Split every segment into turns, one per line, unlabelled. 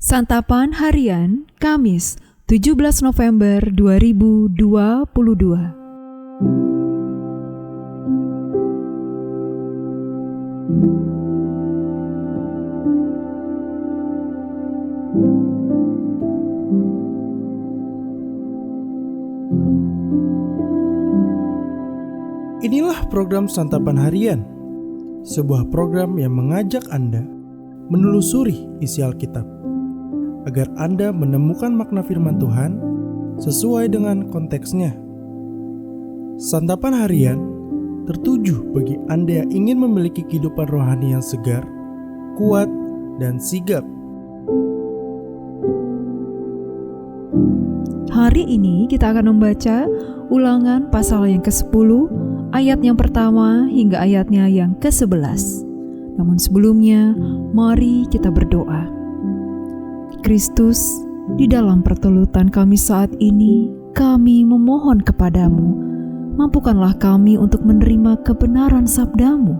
Santapan Harian Kamis 17 November 2022.
Inilah program Santapan Harian, sebuah program yang mengajak Anda menelusuri isi Alkitab, agar Anda menemukan makna firman Tuhan sesuai dengan konteksnya. Santapan Harian tertuju bagi Anda yang ingin memiliki kehidupan rohani yang segar, kuat, dan sigap.
Hari ini kita akan membaca Ulangan pasal yang ke-10, ayat yang pertama hingga ayatnya yang ke-11. Namun sebelumnya, mari kita berdoa. Kristus, di dalam pertulutan kami saat ini, kami memohon kepadamu, mampukanlah kami untuk menerima kebenaran sabdamu.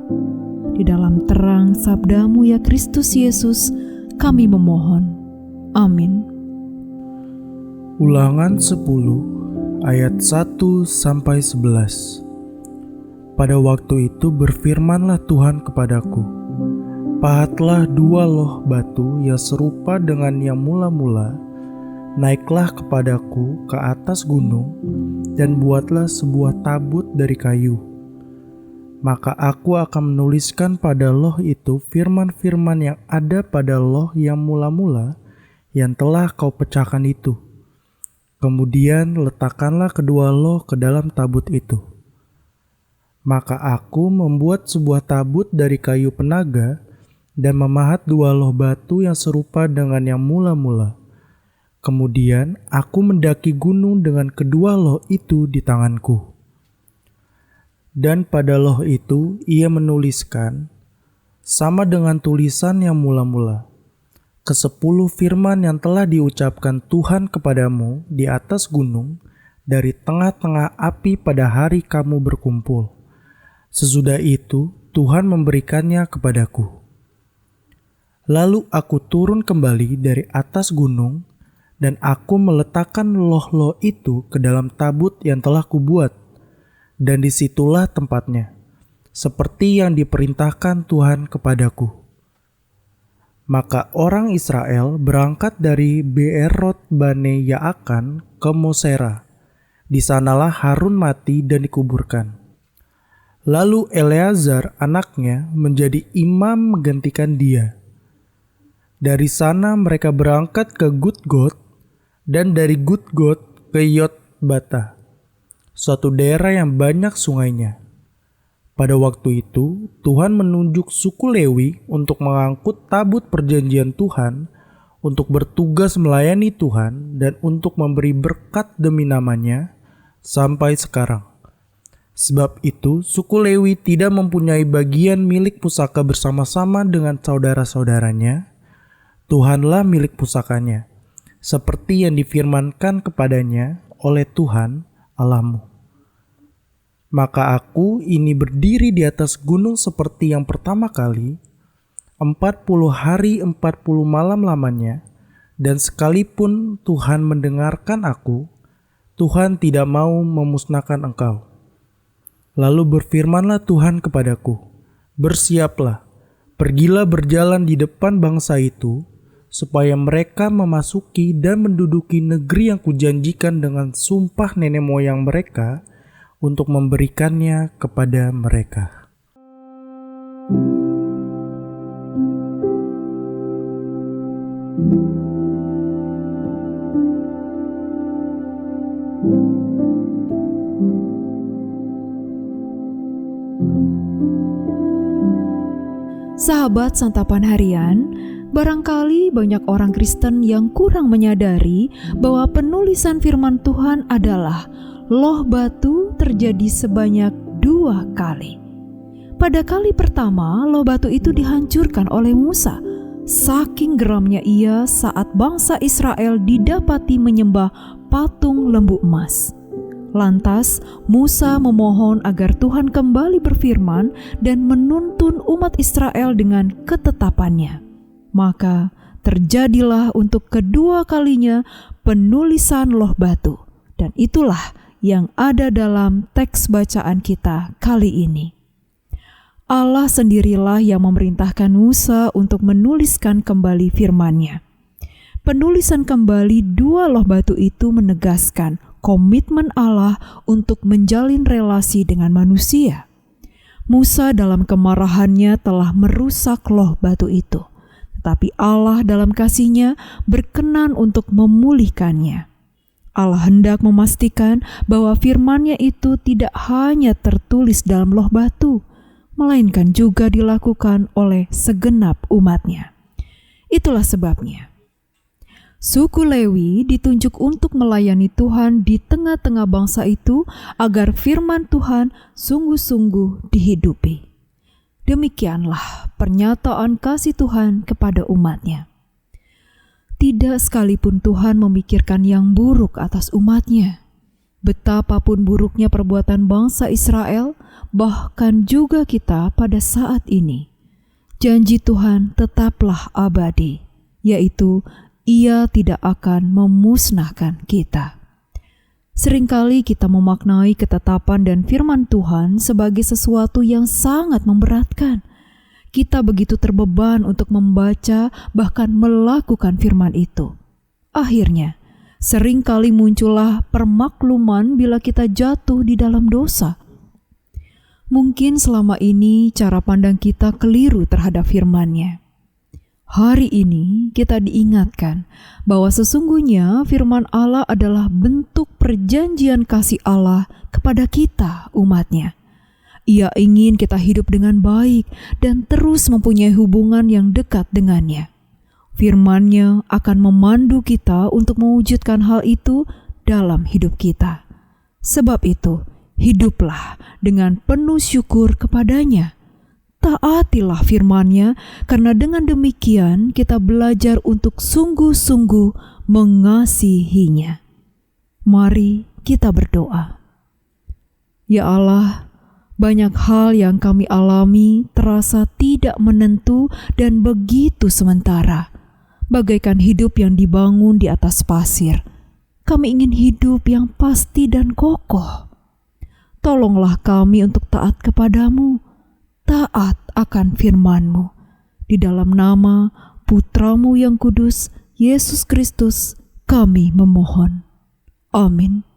Di dalam terang sabdamu ya Kristus Yesus, kami memohon. Amin.
Ulangan 10 ayat 1-11. Pada waktu itu berfirmanlah Tuhan kepadaku, pahatlah 2 loh batu yang serupa dengan yang mula-mula, naiklah kepadaku ke atas gunung, dan buatlah sebuah tabut dari kayu. Maka aku akan menuliskan pada loh itu firman-firman yang ada pada loh yang mula-mula, yang telah kau pecahkan itu. Kemudian letakkanlah kedua loh ke dalam tabut itu. Maka aku membuat sebuah tabut dari kayu penaga dan memahat 2 loh batu yang serupa dengan yang mula-mula. Kemudian aku mendaki gunung dengan kedua loh itu di tanganku. Dan pada loh itu ia menuliskan, sama dengan tulisan yang mula-mula, ke-10 firman yang telah diucapkan Tuhan kepadamu di atas gunung dari tengah-tengah api pada hari kamu berkumpul. Sesudah itu Tuhan memberikannya kepadaku. Lalu aku turun kembali dari atas gunung dan aku meletakkan loh-loh itu ke dalam tabut yang telah kubuat, dan disitulah tempatnya, seperti yang diperintahkan Tuhan kepadaku. Maka orang Israel berangkat dari Beerot Bane Yaakan ke Mosera. Di sanalah Harun mati dan dikuburkan. Lalu Eleazar anaknya menjadi imam menggantikan dia. Dari sana mereka berangkat ke Gudgod, dan dari Gudgod ke Yotbata, suatu daerah yang banyak sungainya. Pada waktu itu, Tuhan menunjuk suku Lewi untuk mengangkut tabut perjanjian Tuhan, untuk bertugas melayani Tuhan, dan untuk memberi berkat demi namanya, sampai sekarang. Sebab itu, suku Lewi tidak mempunyai bagian milik pusaka bersama-sama dengan saudara-saudaranya. Tuhanlah milik pusakanya, seperti yang difirmankan kepadanya oleh Tuhan Allahmu. Maka aku ini berdiri di atas gunung seperti yang pertama kali, 40 hari 40 malam lamanya, dan sekalipun Tuhan mendengarkan aku, Tuhan tidak mau memusnahkan engkau. Lalu berfirmanlah Tuhan kepadaku, bersiaplah, pergilah berjalan di depan bangsa itu, supaya mereka memasuki dan menduduki negeri yang kujanjikan dengan sumpah nenek moyang mereka, untuk memberikannya kepada mereka.
Sahabat Santapan Harian, barangkali banyak orang Kristen yang kurang menyadari bahwa penulisan firman Tuhan adalah loh batu terjadi sebanyak 2 kali. Pada kali pertama, loh batu itu dihancurkan oleh Musa. Saking geramnya ia saat bangsa Israel didapati menyembah patung lembu emas. Lantas Musa memohon agar Tuhan kembali berfirman dan menuntun umat Israel dengan ketetapannya. Maka terjadilah untuk kedua kalinya penulisan loh batu. Dan itulah yang ada dalam teks bacaan kita kali ini. Allah sendirilah yang memerintahkan Musa untuk menuliskan kembali firman-Nya. Penulisan kembali dua loh batu itu menegaskan komitmen Allah untuk menjalin relasi dengan manusia. Musa dalam kemarahannya telah merusak loh batu itu, tetapi Allah dalam kasih-Nya berkenan untuk memulihkannya. Allah hendak memastikan bahwa firman-Nya itu tidak hanya tertulis dalam loh batu, melainkan juga dilakukan oleh segenap umat-Nya. Itulah sebabnya suku Lewi ditunjuk untuk melayani Tuhan di tengah-tengah bangsa itu agar firman Tuhan sungguh-sungguh dihidupi. Demikianlah pernyataan kasih Tuhan kepada umat-Nya. Tidak sekalipun Tuhan memikirkan yang buruk atas umat-Nya. Betapapun buruknya perbuatan bangsa Israel, bahkan juga kita pada saat ini, janji Tuhan tetaplah abadi, yaitu Ia tidak akan memusnahkan kita. Seringkali kita memaknai ketetapan dan firman Tuhan sebagai sesuatu yang sangat memberatkan. Kita begitu terbeban untuk membaca bahkan melakukan firman itu. Akhirnya, seringkali muncullah permakluman bila kita jatuh di dalam dosa. Mungkin selama ini cara pandang kita keliru terhadap firman-Nya. Hari ini kita diingatkan bahwa sesungguhnya firman Allah adalah bentuk perjanjian kasih Allah kepada kita, umat-Nya. Ia ingin kita hidup dengan baik dan terus mempunyai hubungan yang dekat dengannya. Firman-Nya akan memandu kita untuk mewujudkan hal itu dalam hidup kita. Sebab itu, hiduplah dengan penuh syukur kepada-Nya. Taatilah firman-Nya, karena dengan demikian kita belajar untuk sungguh-sungguh mengasihi-Nya. Mari kita berdoa. Ya Allah, banyak hal yang kami alami terasa tidak menentu dan begitu sementara, bagaikan hidup yang dibangun di atas pasir. Kami ingin hidup yang pasti dan kokoh. Tolonglah kami untuk taat kepadamu, taat akan firman-Mu. Di dalam nama Putra-Mu yang kudus, Yesus Kristus, kami memohon. Amin.